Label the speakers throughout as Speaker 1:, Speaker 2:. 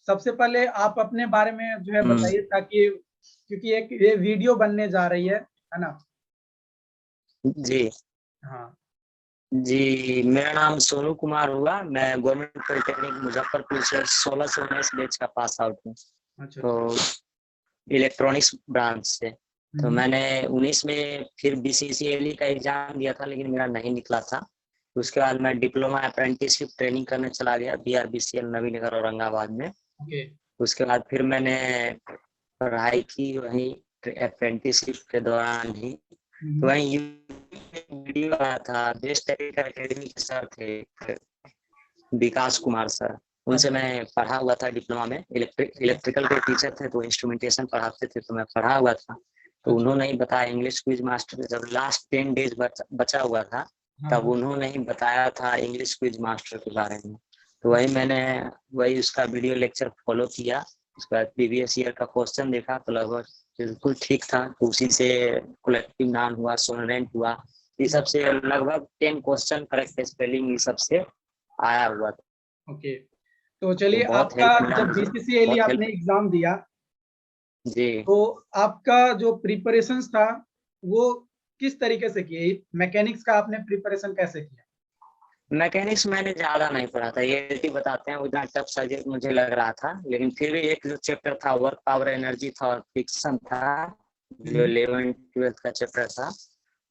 Speaker 1: सबसे पहले आप अपने बारे में जो है बताइए, ताकि क्योंकि एक ये वीडियो बनने जा रही है ना।
Speaker 2: जी
Speaker 1: हाँ
Speaker 2: जी, मेरा नाम सोनू कुमार हुआ। मैं गवर्नमेंट पॉलिटेक्निक मुजफ्फरपुर से 16 से 19 बैच का पास आउट हूँ।
Speaker 1: अच्छा।
Speaker 2: तो इलेक्ट्रॉनिक्स ब्रांच से। तो मैंने 19 में फिर BCCLE का एग्जाम दिया था, लेकिन मेरा नहीं निकला था। उसके बाद मैं डिप्लोमा अप्रेंटिसशिप ट्रेनिंग करने चला गया BRBCL नवीनगर औरंगाबाद में। उसके बाद फिर मैंने पढ़ाई की वहीं अप्रेंटिसशिप के दौरान ही। तो वहीं वीडियो आया था, बेस्ट टेक्निकल एकेडमी के सर थे विकास कुमार सर। उनसे मैं पढ़ा हुआ था डिप्लोमा में। इलेक्ट्रिकल के टीचर थे, तो इंस्ट्रूमेंटेशन पढ़ाते थे, तो मैं पढ़ा हुआ था। तो उन्होंने ही बताया, इंग्लिश क्विज मास्टर जब लास्ट 10 डेज बचा हुआ था, तब उन्होंने ही बताया था इंग्लिश क्विज मास्टर के बारे में। तो वही उसका वीडियो लेक्चर फॉलो किया। उसके बाद प्रीवियस ईयर का क्वेश्चन देखा, तो लगभग बिल्कुल ठीक था। तो उसी से कलेक्टिव नाउन हुआ, सोनरेंट हुआ, ये सब से लगभग 10 क्वेश्चन करेक्ट स्पेलिंग ये सब से आया हुआ था।
Speaker 1: ओके, तो चलिए,
Speaker 2: तो बहुत
Speaker 1: आपका
Speaker 2: हेल्प मिला
Speaker 1: जब
Speaker 2: मुझे,
Speaker 1: BCCLE
Speaker 2: बहुत
Speaker 1: आपने
Speaker 2: हेल्प।
Speaker 1: एग्जाम दिया,
Speaker 2: जी,
Speaker 1: तो आपका जो प्रिपरेशन था वो किस तरीके से किए? मैकेनिक्स का आपने प्रिपरेशन कैसे किया?
Speaker 2: मैकेनिक्स मैंने ज्यादा नहीं पढ़ा था, ये बताते हैं। उतना टफ सब्जेक्ट मुझे लग रहा था, लेकिन फिर भी एक जो चैप्टर था वर्क पावर एनर्जी था और फ्रिक्शन था, जो 11th-12th का चैप्टर था,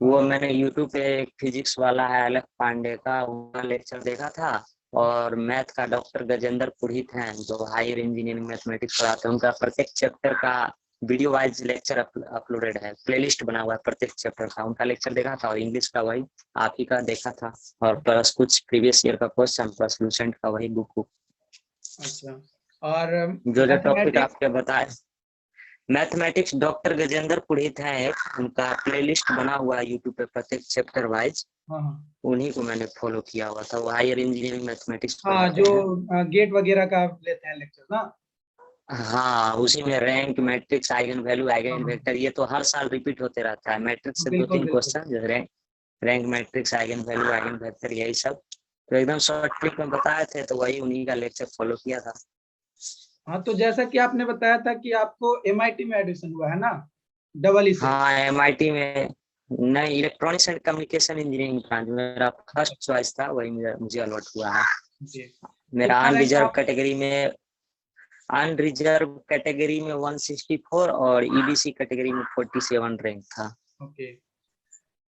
Speaker 2: वो मैंने यूट्यूब पे एक फिजिक्स वाला है अलग पांडे का, उनका लेक्चर देखा था। और मैथ का डॉक्टर गजेंद्र पुरोहित हैं, जो हायर इंजीनियरिंग मैथमेटिक्स पढ़ाते हैं, उनका प्रत्येक चैप्टर का वीडियो वाइज लेक्चर अपलोडेड है, प्लेलिस्ट बना हुआ है प्रत्येक चैप्टर का। उनका लेक्चर देखा था, और इंग्लिश का वही आप ही का देखा था, और प्लस कुछ प्रीवियस ईयर का क्वेश्चन, प्लस लूसेंट का वही बुक।
Speaker 1: अच्छा, और
Speaker 2: जो टॉपिक
Speaker 1: मैथमेटिक्स?
Speaker 2: आपके बताए, मैथमेटिक्स डॉक्टर गजेंद्र पुरोहित है एक, उनका प्लेलिस्ट बना हुआ है यूट्यूब पे प्रत्येक चैप्टर वाइज। उन्हीं को मैंने फॉलो किया हुआ था। वो हायर इंजीनियरिंग मैथमेटिक्स
Speaker 1: हाँ,
Speaker 2: पढ़ाते
Speaker 1: जो
Speaker 2: हैं।
Speaker 1: गेट वगैरह का आप लेते हैं लेक्चर ना?
Speaker 2: हाँ, उसी में rank, matrix, eigen value, eigen vector, ये तो हर साल रिपीट होते रहता है। मैट्रिक्स से
Speaker 1: बिल्कुल
Speaker 2: 2-3
Speaker 1: बिल्कुल।
Speaker 2: क्वेश्चन, जैसे rank matrix, eigen value, eigen vector, यही सब तो एकदम शॉर्ट ट्रिक में बताए थे। तो वही उन्हीं का लेक्चर फॉलो किया था।
Speaker 1: हाँ, तो जैसा कि आपने बताया था कि आपको MIT में एडमिशन हुआ है ना, EE से?
Speaker 2: हाँ, MIT में नहीं, electronics and communication engineering branch मेरा फर्स्ट चॉइस था, वही मुझे अलॉट हुआ है। मेरा
Speaker 1: कितना रैंक था?
Speaker 2: अनरिजर्व कैटेगरी में 164 और EBC कैटेगरी में 47 रैंक था।
Speaker 1: ओके,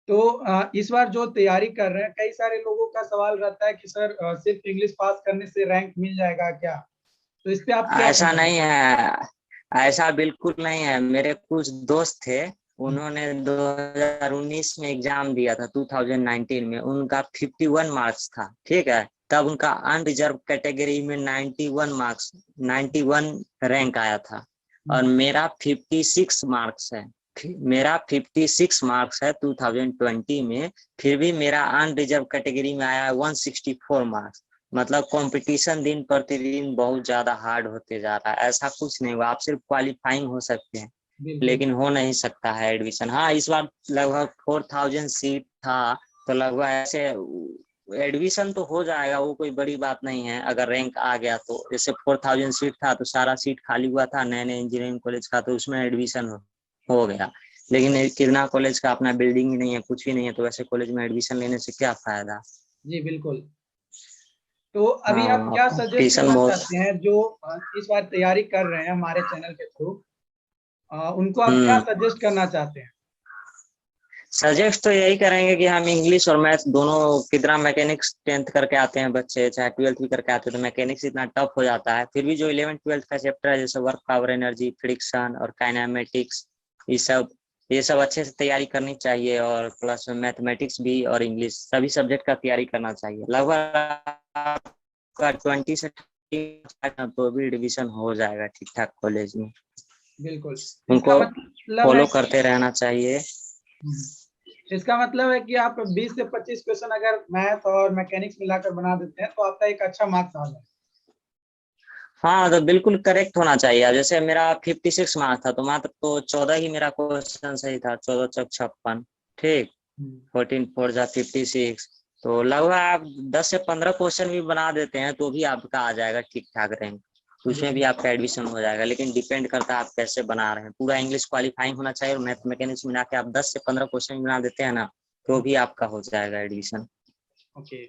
Speaker 1: तो इस बार जो तैयारी कर रहे हैं, कई सारे लोगों का सवाल रहता है कि सर सिर्फ इंग्लिश पास करने से रैंक मिल जाएगा क्या? तो इस पे आप क्या
Speaker 2: ऐसा
Speaker 1: कहना
Speaker 2: नहीं
Speaker 1: चाहते
Speaker 2: है, ऐसा बिल्कुल नहीं है। मेरे कुछ दोस्त थे, उन्होंने 2019 में एग्जाम दिया था, 2019 में उनका 51 मार्क्स था, ठीक है। तब उनका अनरिजर्व कैटेगरी में 91 मार्क्स, 91 रैंक आया था। और मेरा 56 मार्क्स है, मेरा 56 मार्क्स है 2020 में। फिर भी मेरा अनरिजर्व कैटेगरी में आया 164 मार्क्स। मतलब कंपटीशन दिन प्रतिदिन बहुत ज्यादा हार्ड होते जा रहा है। ऐसा कुछ नहीं हुआ, आप सिर्फ क्वालिफाइंग हो सकते हैं, लेकिन हो नहीं सकता है एडमिशन। हाँ, इस बार लगभग 4000 सीट था, तो लगभग ऐसे एडमिशन तो हो जाएगा, वो कोई बड़ी बात नहीं है अगर रैंक आ गया तो। जैसे 4000 सीट था, तो सारा सीट खाली हुआ था नए नए इंजीनियरिंग कॉलेज का, तो उसमें एडमिशन हो गया। लेकिन कितना कॉलेज का अपना बिल्डिंग ही नहीं है, कुछ भी नहीं है, तो वैसे कॉलेज में एडमिशन लेने से क्या फायदा।
Speaker 1: जी बिल्कुल। तो अभी आप
Speaker 2: हाँ,
Speaker 1: क्या सजेस्ट
Speaker 2: कंपटीशन
Speaker 1: करना
Speaker 2: बहुत।
Speaker 1: चाहते हैं जो इस बार तैयारी कर रहे हैं हमारे चैनल के थ्रू? उनको आप क्या सजेस्ट करना चाहते हैं?
Speaker 2: सजेस्ट तो यही करेंगे कि हम इंग्लिश और मैथ दोनों, कितना मैकेनिक्स 10th करके आते हैं बच्चे, चाहे 12th भी करके आते हैं, तो मैकेनिक्स इतना टफ हो जाता है। फिर भी जो 11th-12th का चैप्टर है, जैसे वर्क पावर एनर्जी, फ्रिक्शन और काइनेमेटिक्स, ये सब अच्छे से तैयारी करनी चाहिए। और प्लस मैथमेटिक्स भी और इंग्लिश, सभी सब्जेक्ट का तैयारी करना चाहिए। लगभग 20 से 30 तो भी एडमिशन हो जाएगा ठीक ठाक कॉलेज में।
Speaker 1: बिल्कुल, इसका
Speaker 2: उनको
Speaker 1: मतलब है
Speaker 2: फॉलो
Speaker 1: कि
Speaker 2: करते रहना चाहिए।
Speaker 1: इसका मतलब है कि आप 20 से 25 क्वेश्चन अगर मैथ और मैकेनिक्स मिलाकर बना देते हैं, तो आपका एक अच्छा मार्क्स आ जाए।
Speaker 2: हाँ, तो बिल्कुल करेक्ट होना चाहिए। अब जैसे मेरा 56 मार्क्स था, तो मात्र तो 14 ही मेरा क्वेश्चन सही था, 14 चौक 56, ठीक। 14 4 जा 56, तो लगभग आप 10 से 15 क्वेश्चन भी बना देते हैं, तो भी आपका आ जाएगा ठीक ठाक रैंक। तो उसमें भी आपका एडमिशन हो जाएगा, लेकिन डिपेंड करता है आप कैसे बना रहे हैं। पूरा इंग्लिश क्वालिफाइंग होना चाहिए और मैथ मैकेनिक्स मिला के आप 10 से 15 क्वेश्चन बना देते हैं ना, तो भी आपका हो जाएगा एडमिशन।
Speaker 1: ओके।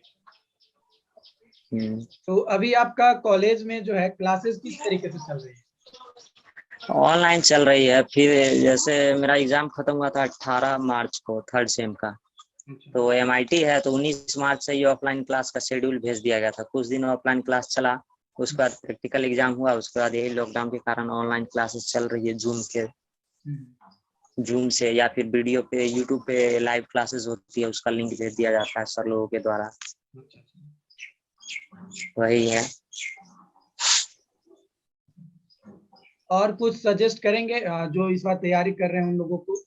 Speaker 1: तो अभी आपका कॉलेज में जो है क्लासेस किस तरीके से चल रही है?
Speaker 2: ऑनलाइन चल रही है। फिर जैसे मेरा एग्जाम खत्म हुआ था 18 मार्च को, थर्ड सेम का, तो MIT है, तो 19 मार्च से ये ऑफलाइन क्लास का शेड्यूल भेज दिया गया था। कुछ दिन ऑफलाइन क्लास चला, उसके बाद प्रैक्टिकल एग्जाम हुआ, उसके बाद यही लॉकडाउन के कारण ऑनलाइन क्लासेस चल रही है जूम से, या फिर वीडियो पे यूट्यूब पे लाइव क्लासेस होती है, उसका लिंक भेज दिया जाता है सर लोगों के द्वारा। वही है।
Speaker 1: और कुछ सजेस्ट करेंगे जो इस बार तैयारी कर रहे हैं उन लोगों को?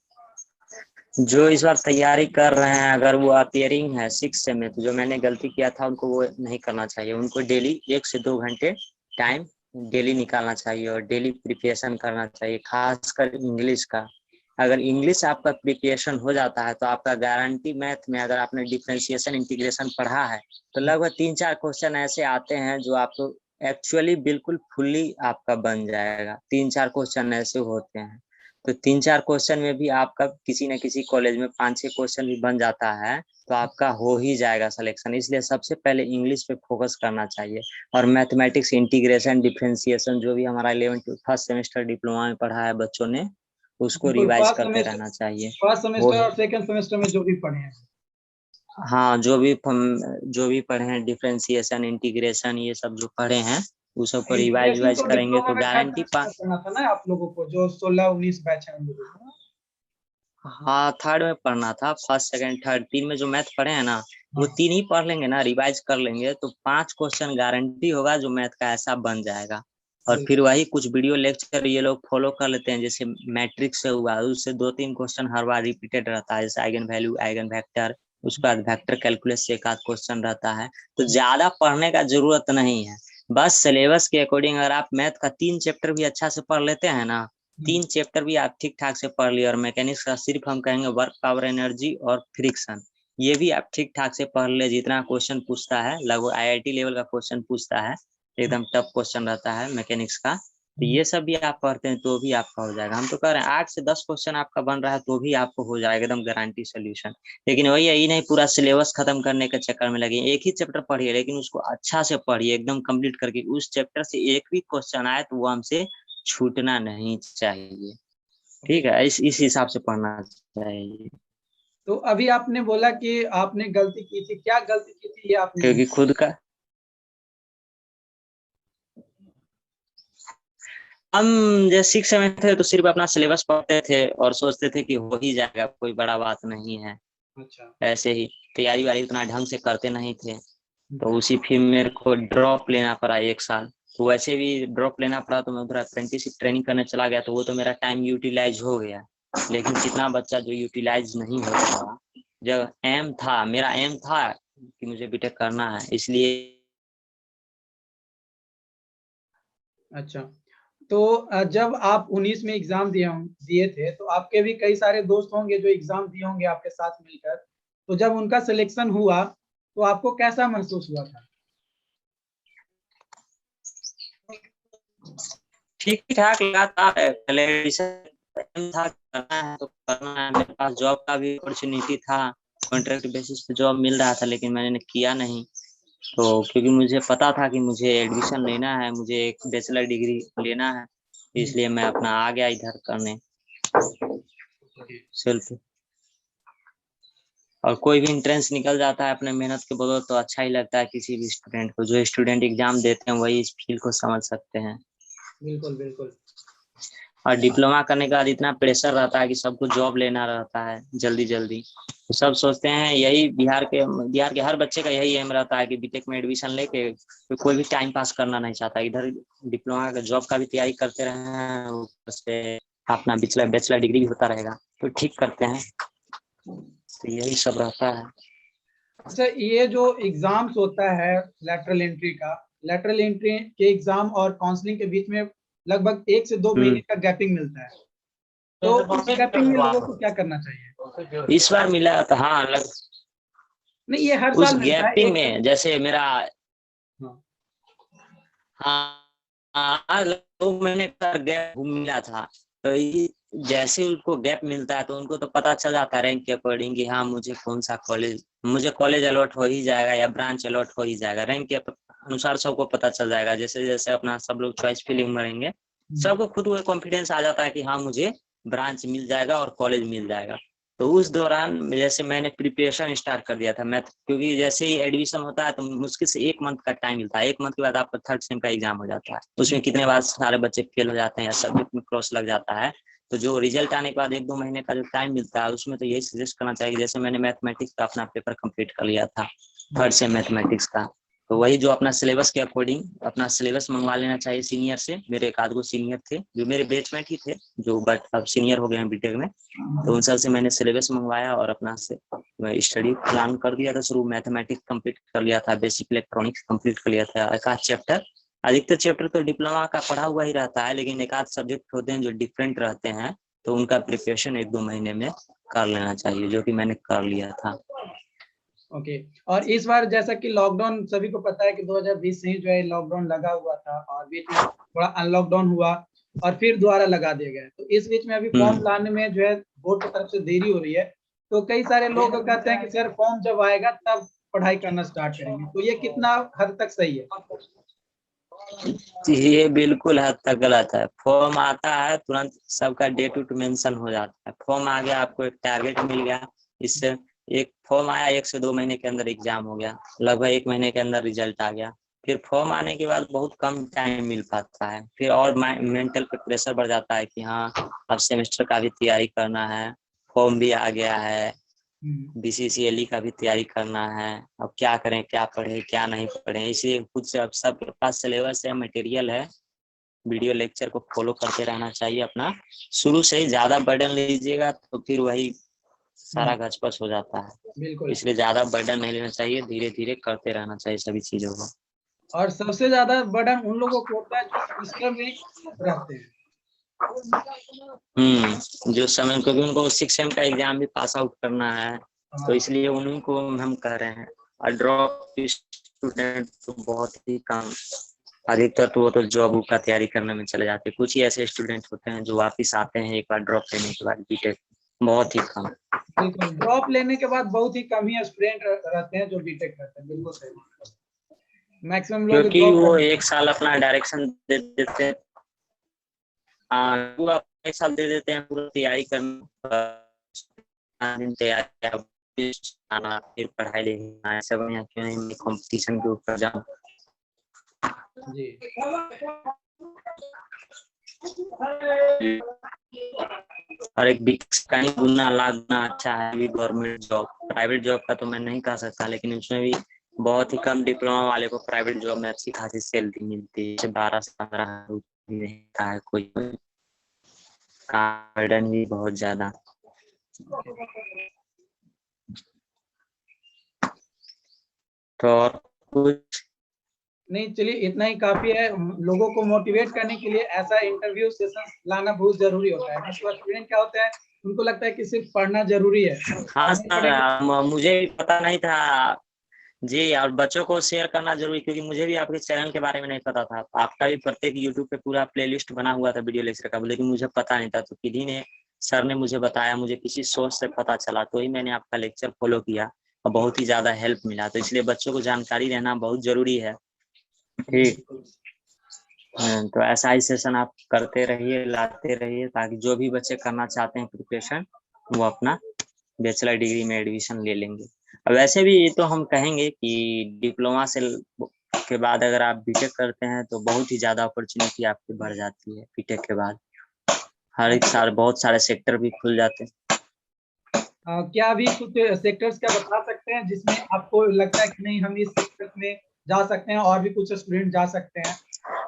Speaker 2: जो इस बार तैयारी कर रहे हैं, अगर वो अपियरिंग है 6 से में, तो जो मैंने गलती किया था उनको वो नहीं करना चाहिए। उनको डेली 1 से 2 घंटे टाइम डेली निकालना चाहिए और डेली प्रिपरेशन करना चाहिए, खासकर इंग्लिश का। अगर इंग्लिश आपका प्रिपरेशन हो जाता है तो आपका गारंटी मैथ में, अगर आपने डिफरेंशिएशन इंटीग्रेशन पढ़ा है, तो लगभग 3-4 क्वेश्चन ऐसे आते हैं जो आपको एक्चुअली बिल्कुल फुल्ली आपका बन जाएगा। 3-4 क्वेश्चन ऐसे होते हैं, तो 3-4 क्वेश्चन में भी आपका किसी न किसी कॉलेज में 5-6 क्वेश्चन भी बन जाता है, तो आपका हो ही जाएगा सिलेक्शन। इसलिए सबसे पहले इंग्लिश पे फोकस करना चाहिए, और मैथमेटिक्स इंटीग्रेशन डिफरेंशिएशन जो भी हमारा 11th फर्स्ट सेमेस्टर डिप्लोमा में पढ़ा है बच्चों ने, उसको रिवाइज करते रहना चाहिए।
Speaker 1: फर्स्ट सेमेस्टर और सेकंड सेमेस्टर में जो भी पढ़े हैं।
Speaker 2: हाँ, जो भी पढ़े हैं, डिफरेंशिएशन इंटीग्रेशन, ये सब जो पढ़े हैं वो सब को रिवाइज करेंगे तो गारंटी
Speaker 1: करना था ना आप लोगों को, जो 16-19 बैच है उन लोगों को।
Speaker 2: हाँ, थर्ड में पढ़ना था, फर्स्ट सेकंड थर्ड 3 में जो मैथ पढ़े हैं ना, वो 3 ही पढ़ लेंगे ना, रिवाइज कर लेंगे तो 5 क्वेश्चन गारंटी होगा जो मैथ का ऐसा बन जाएगा। और फिर वही कुछ वीडियो लेक्चर ये लोग फॉलो कर लेते हैं, जैसे मैट्रिक्स से हुआ, उससे 2-3 क्वेश्चन हर बार रिपीटेड रहता है, जैसे आइगन वैल्यू, आइगन वेक्टर, उसके बाद वेक्टर कैलकुलस से 1-8 क्वेश्चन रहता है। तो ज्यादा पढ़ने का जरूरत नहीं है, बस सिलेबस के अकॉर्डिंग अगर आप मैथ का 3 चैप्टर भी अच्छा से पढ़ लेते हैं ना, 3 चैप्टर भी आप ठीक ठाक से पढ़ लिए, और मैकेनिक्स का सिर्फ हम कहेंगे वर्क, पावर, एनर्जी और फ्रिक्शन, ये भी आप ठीक ठाक से पढ़ ले। जितना क्वेश्चन पूछता है, लगभग IIT लेवल का क्वेश्चन पूछता है, एकदम टफ क्वेश्चन रहता है मैकेनिक्स का, तो ये सब भी आप पढ़ते हैं तो भी आपका हो जाएगा। हम तो कह रहे हैं 8 से 10 क्वेश्चन आपका बन रहा है तो भी आपको हो जाएगा, एकदम गारंटी सोल्यूशन। लेकिन वही यही नहीं पूरा सिलेबस खत्म करने के चक्कर में लगे, एक ही चैप्टर पढ़िए लेकिन उसको अच्छा से पढ़िए, एकदम कंप्लीट करके। उस चैप्टर से एक भी क्वेश्चन आए तो वो हमसे छूटना नहीं चाहिए, ठीक है? इस हिसाब से पढ़ना चाहिए।
Speaker 1: तो अभी आपने बोला कि आपने गलती की थी, क्या गलती की थी ये आपने?
Speaker 2: क्योंकि खुद का हम जब 6 में थे तो सिर्फ अपना सिलेबस पढ़ते थे और सोचते थे कि हो ही जाएगा, कोई बड़ा बात नहीं है।
Speaker 1: अच्छा।
Speaker 2: ऐसे ही तैयारी वारी उतना ढंग से करते नहीं थे, तो उसी फिर मेरे को ड्रॉप लेना पड़ा 1 साल। तो वैसे भी ड्रॉप लेना पड़ा तो मैं उधर अप्रेंटिसशिप ट्रेनिंग करने चला गया, तो वो तो मेरा टाइम यूटिलाइज हो गया। लेकिन कितना बच्चा जो यूटिलाइज नहीं हो रहा, जब मेरा एम था कि मुझे बीटेक करना है, इसलिए।
Speaker 1: अच्छा, तो जब आप 19 में एग्जाम दिए थे तो आपके भी कई सारे दोस्त होंगे जो एग्जाम दिए होंगे आपके साथ मिलकर, तो जब उनका सिलेक्शन हुआ तो आपको कैसा महसूस हुआ था?
Speaker 2: ठीक ठाक लगा था, पहले था करना है तो करना है। मेरे पास जॉब का भी अपॉर्चुनिटी था, कॉन्ट्रैक्ट बेसिस पे जॉब मिल रहा था, लेकिन मैंने किया नहीं। तो क्योंकि मुझे पता था कि मुझे एडमिशन लेना है, मुझे एक बैचलर डिग्री लेना है, इसलिए मैं अपना आ गया इधर करने सेल्फ। और कोई भी इंट्रेंस निकल जाता है अपने मेहनत के बदौलत तो अच्छा ही लगता है किसी भी स्टूडेंट को। जो स्टूडेंट एग्जाम देते हैं वही इस फील्ड को समझ सकते हैं।
Speaker 1: बिल्कुल बिल्कुल।
Speaker 2: और डिप्लोमा करने के बाद इतना प्रेशर रहता है कि सबको जॉब लेना रहता है जल्दी जल्दी, तो सब सोचते हैं, यही बिहार के हर बच्चे का यही एम रहता है कि बीटेक में एडमिशन लेके कोई भी टाइम पास करना नहीं चाहता, इधर डिप्लोमा का जॉब का भी तैयारी करते रहे, ऊपर से अपना बैचलर डिग्री भी होता रहेगा, तो ठीक करते हैं। तो यही सब रहता है।
Speaker 1: अच्छा, ये जो एग्जाम्स होता है लेटरल एंट्री के एग्जाम और काउंसलिंग के बीच में लगभग 1 से 2 महीने का गैपिंग मिलता है, तो उस गैपिंग में लोगों को क्या करना चाहिए?
Speaker 2: इस बार मिला था, हाँ
Speaker 1: नहीं, ये हर
Speaker 2: उस
Speaker 1: साल मिलता है
Speaker 2: गैपिंग में, जैसे मेरा
Speaker 1: हाँ।
Speaker 2: हाँ हाँ, 2 महीने का गैप मिला था। तो जैसे उनको गैप मिलता है तो उनको तो पता चल जाता है रैंक के अकॉर्डिंग कि हाँ मुझे कौन सा कॉलेज, मुझे कॉलेज अलॉट हो ही जाएगा या ब्रांच अलॉट हो ही जाएगा। रैंक के अनुसार सबको पता चल जाएगा। जैसे जैसे अपना सब लोग चॉइस फिलिंग भरेंगे, सबको खुद को कॉन्फिडेंस आ जाता है कि हाँ मुझे ब्रांच मिल जाएगा और कॉलेज मिल जाएगा। तो उस दौरान जैसे मैंने प्रिपरेशन स्टार्ट कर दिया था मैं, क्योंकि जैसे ही एडमिशन होता है तो मुश्किल से 1 मंथ का टाइम मिलता है। 1 मंथ के बाद आपका 3rd सेम का एग्जाम हो जाता है। उसमें कितने बार सारे बच्चे फेल हो जाते हैं या सब्जेक्ट में क्रॉस लग जाता है। तो जो रिजल्ट आने के बाद 1-2 महीने का जो टाइम मिलता है उसमें तो यही सजेस्ट करना चाहिए। जैसे मैंने मैथमेटिक्स का अपना पेपर कंप्लीट कर लिया था, 3rd सेम मैथमेटिक्स का, तो वही जो अपना सिलेबस के अकॉर्डिंग अपना सिलेबस मंगवा लेना चाहिए सीनियर से। मेरे एक आध गो सीनियर थे जो मेरे बैचमेट ही थे, जो बट अब सीनियर हो गए हैं बीटेक में। तो उन सबसे मैंने सिलेबस मंगवाया और अपना से स्टडी प्लान कर दिया था शुरू। मैथमेटिक्स कंप्लीट कर लिया था, बेसिक इलेक्ट्रॉनिक्स कंप्लीट कर लिया था, एक आध चैप्टर। अधिकतर चैप्टर तो डिप्लोमा का पढ़ा हुआ ही रहता है, लेकिन एक आध सब्जेक्ट होते हैं जो डिफरेंट रहते हैं, तो उनका प्रिपरेशन 1-2 महीने में कर लेना चाहिए, जो कि मैंने कर लिया था।
Speaker 1: ओके। और इस बार जैसा कि लॉकडाउन सभी को पता है कि 2020 से ही जो है लॉकडाउन लगा हुआ था और बीच में थोड़ा अनलॉकडाउन हुआ और फिर दोबारा लगा दिया गया। तो इस बीच में अभी फॉर्म लाने में जो है बोर्ड की तरफ से देरी हो रही है। तो कई सारे लोग कहते हैं कि सर फॉर्म जब आएगा तब पढ़ाई करना स्टार्ट करेंगे, तो ये कितना हद तक सही है?
Speaker 2: ये बिल्कुल हद तक गलत है। फॉर्म आता है तुरंत सबका डेट उट मेंशन हो जाता है। फॉर्म आ गया, आपको एक टारगेट मिल गया, इससे एक फॉर्म आया, 1 से 2 महीने के अंदर एग्जाम हो गया, लगभग 1 महीने के अंदर रिजल्ट आ गया। फिर फॉर्म आने के बाद बहुत कम टाइम मिल पाता है, फिर और मेंटल पे प्रेशर बढ़ जाता है कि हाँ अब सेमेस्टर का भी तैयारी करना है, फॉर्म भी आ गया है, BCCLE का भी तैयारी करना है, अब क्या करें, क्या पढ़े क्या नहीं पढ़े। इसलिए खुद से अब सबके पास सिलेबस है, मटेरियल है, वीडियो लेक्चर को फॉलो करते रहना चाहिए अपना। शुरू से ही ज्यादा बर्डन लीजिएगा तो फिर वही सारा घचपच हो जाता है। इसलिए ज्यादा बर्डन नहीं लेना चाहिए, धीरे धीरे करते रहना चाहिए सभी चीजों को।
Speaker 1: और सबसे ज्यादा बर्डन उन लोगों को होता है जो सेमेस्टर में रहते हैं।
Speaker 2: जो समय, क्योंकि उनको 6 सेम का एग्जाम भी पास आउट करना है, तो इसलिए उन्हीं को हम कह रहे हैं। और ड्रॉप स्टूडेंट तो बहुत ही कम, अधिकतर तो वो तो जॉब का तैयारी करने में चले जाते हैं। कुछ ही ऐसे स्टूडेंट होते हैं जो वापस आते हैं एक बार ड्रॉप लेने के बाद बीटेक, बहुत ही कम।
Speaker 1: बिल्कुल, ड्रॉप लेने के बाद बहुत ही कम ही स्टूडेंट रहते हैं जो बीटेक करते हैं। बिल्कुल सही, मैक्सिमम लोग
Speaker 2: क्योंकि वो 1 साल अपना डायरेक्शन दे देते हैं। वो 1 साल दे देते हैं पूरा तैयारी करना, तैयारी आना, फिर पढ़ाई लिखना, सब यहाँ क्यों नहीं कंपटीशन के ऊपर जाऊँ
Speaker 1: जी।
Speaker 2: और एक कहीं गुना लागना अच्छा है भी गवर्नमेंट जॉब। प्राइवेट जॉब का तो मैं नहीं कह सकता, लेकिन उसमें भी बहुत ही कम डिप्लोमा वाले को प्राइवेट जॉब में अच्छी खासी सैलरी मिलती है, 12 से 15 रहता है। कोई बर्डन भी बहुत ज्यादा। तो और कुछ
Speaker 1: नहीं, चलिए इतना ही काफी है। लोगों को मोटिवेट करने के लिए ऐसा इंटरव्यू सेशन लाना बहुत जरूरी होता है। नहीं तो स्टूडेंट क्या होता है, उनको लगता है कि सिर्फ पढ़ना जरूरी है।
Speaker 2: हाँ सर, मुझे भी पता नहीं था जी, और बच्चों को शेयर करना जरूरी, क्योंकि मुझे भी आपके चैनल के बारे में नहीं पता था। आपका भी प्रत्येक यूट्यूब पे पूरा प्लेलिस्ट बना हुआ था वीडियो लेक्चर का, लेकिन मुझे पता नहीं था। तो किसी ने, सर ने मुझे बताया, मुझे किसी सोर्स से पता चला, तो ही मैंने आपका लेक्चर फॉलो किया और बहुत ही ज्यादा हेल्प मिला। तो इसलिए बच्चों को जानकारी रहना बहुत जरूरी है। ठीक, तो ऐसा ही सेशन आप करते रहिए, लाते रहिए, ताकि जो भी बच्चे करना चाहते हैं प्रिपरेशन, वो अपना बैचलर डिग्री में एडमिशन ले लेंगे। अब वैसे भी ये तो हम कहेंगे कि डिप्लोमा से के बाद अगर आप बीटेक करते हैं तो बहुत ही ज्यादा अपॉर्चुनिटी आपकी बढ़ जाती है। बीटेक के बाद हर एक साल बहुत सारे सेक्टर भी खुल जाते हैं।
Speaker 1: क्या अभी कुछ सेक्टर्स क्या बता सकते हैं जिसमें आपको लगता है कि नहीं हम इस सेक्टर में जा सकते हैं और भी कुछ स्टूडेंट जा सकते हैं?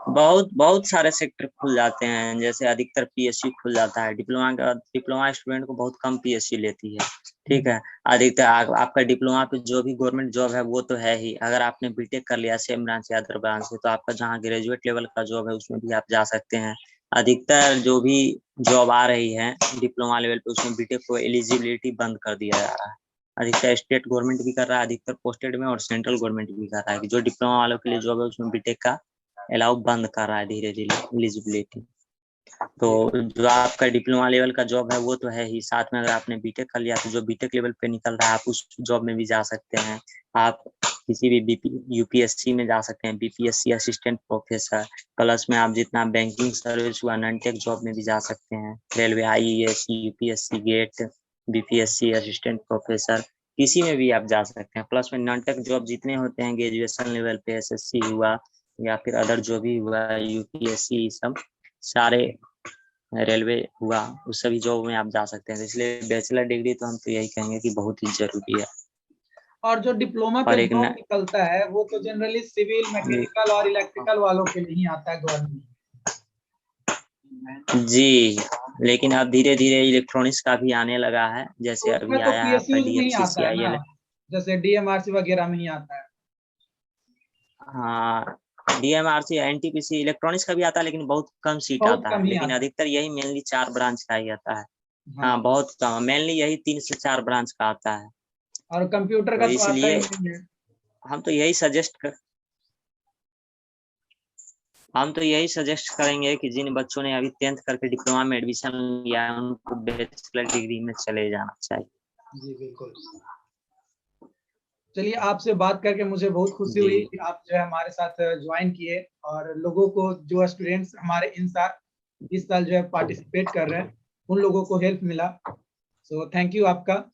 Speaker 2: बहुत सारे सेक्टर खुल जाते हैं। जैसे अधिकतर पीएससी खुल जाता है डिप्लोमा का। डिप्लोमा स्टूडेंट को बहुत कम पीएससी लेती है, ठीक है। अधिकतर आपका डिप्लोमा पे जो भी गवर्नमेंट जॉब है वो तो है ही। अगर आपने बीटेक कर लिया सेम ब्रांच या अदर ब्रांच से, तो आपका जहाँ ग्रेजुएट लेवल का जॉब है उसमें भी आप जा सकते हैं। अधिकतर जो भी जॉब आ रही है डिप्लोमा लेवल पे, उसमें बीटेक को एलिजिबिलिटी बंद कर दिया जा रहा है। अधिकतर स्टेट गवर्नमेंट भी कर रहा है, अधिकतर पोस्टेड में, और सेंट्रल गवर्नमेंट भी कर रहा है कि जो डिप्लोमा वालों के लिए जॉब है उसमें बीटेक का अलाउ बंद कर रहा है धीरे धीरे एलिजिबिलिटी। तो जो आपका डिप्लोमा लेवल का जॉब है वो तो है ही, साथ में अगर आपने बीटेक कर लिया तो जो बीटेक लेवल पे निकल रहा है आप उस जॉब में भी जा सकते हैं। आप किसी भी यूपीएससी में जा सकते हैं, बीपीएससी असिस्टेंट प्रोफेसर, प्लस में आप जितना बैंकिंग सर्विस हुआ नॉन टेक जॉब में भी जा सकते हैं, railway, IAS, UPSC, GATE, BPSC assistant professor, किसी में भी आप जा सकते हैं। प्लस में नॉन टेक जॉब जितने होते हैं ग्रेजुएशन लेवल पे, एसएससी हुआ या फिर अदर जो भी हुआ, यूपीएससी, सब सारे, रेलवे हुआ, उस सभी जॉब में आप जा सकते हैं। तो इसलिए बैचलर डिग्री तो हम तो यही कहेंगे कि बहुत ही जरूरी है।
Speaker 1: और जो डिप्लोमा
Speaker 2: और
Speaker 1: पे
Speaker 2: एक
Speaker 1: जॉब निकलता है वो तो जनरली सिविल, मैकेनिकल और इलेक्ट्रिकल वालों के लिए ही आता है गवर्नमेंट।
Speaker 2: जी, लेकिन अब धीरे धीरे इलेक्ट्रॉनिक्स का भी आने लगा है, जैसे
Speaker 1: तो
Speaker 2: अभी
Speaker 1: उसमें तो
Speaker 2: आया है आपका
Speaker 1: पीएसयू में ही आता है ना,
Speaker 2: डीएमसीसीआईएल।
Speaker 1: जैसे डीएमआरसी वगैरह में ही आता है।
Speaker 2: हाँ, डीएमआरसी, एनटीपीसी, इलेक्ट्रॉनिक्स का भी आता है लेकिन बहुत कम सीट
Speaker 1: बहुत
Speaker 2: आता
Speaker 1: कम
Speaker 2: है,
Speaker 1: ही
Speaker 2: लेकिन
Speaker 1: आता
Speaker 2: अधिकतर यही मेनली 4 ब्रांच का ही आता है।
Speaker 1: है। हाँ।
Speaker 2: हाँ, बहुत कम, मेनली यही 3 से 4 ब्रांच का आता है।
Speaker 1: और कंप्यूटर
Speaker 2: तो
Speaker 1: का तो आता ही
Speaker 2: इसलिए
Speaker 1: नहीं है।
Speaker 2: हम तो यही सजेस्ट करेंगे कि जिन बच्चों ने अभी 10th करके डिप्लोमा में एडमिशन लिया है उनको बैचलर डिग्री में चले जाना चाहिए।
Speaker 1: जी बिल्कुल। चलिए, आपसे बात करके मुझे बहुत खुशी हुई
Speaker 2: जी,
Speaker 1: कि आप जो है हमारे साथ ज्वाइन किए, और लोगों को, जो स्टूडेंट्स हमारे इस साल जो है पार्टिसिपेट कर रहे हैं, उन लोगों को हेल्प मिला। सो थैंक यू आपका।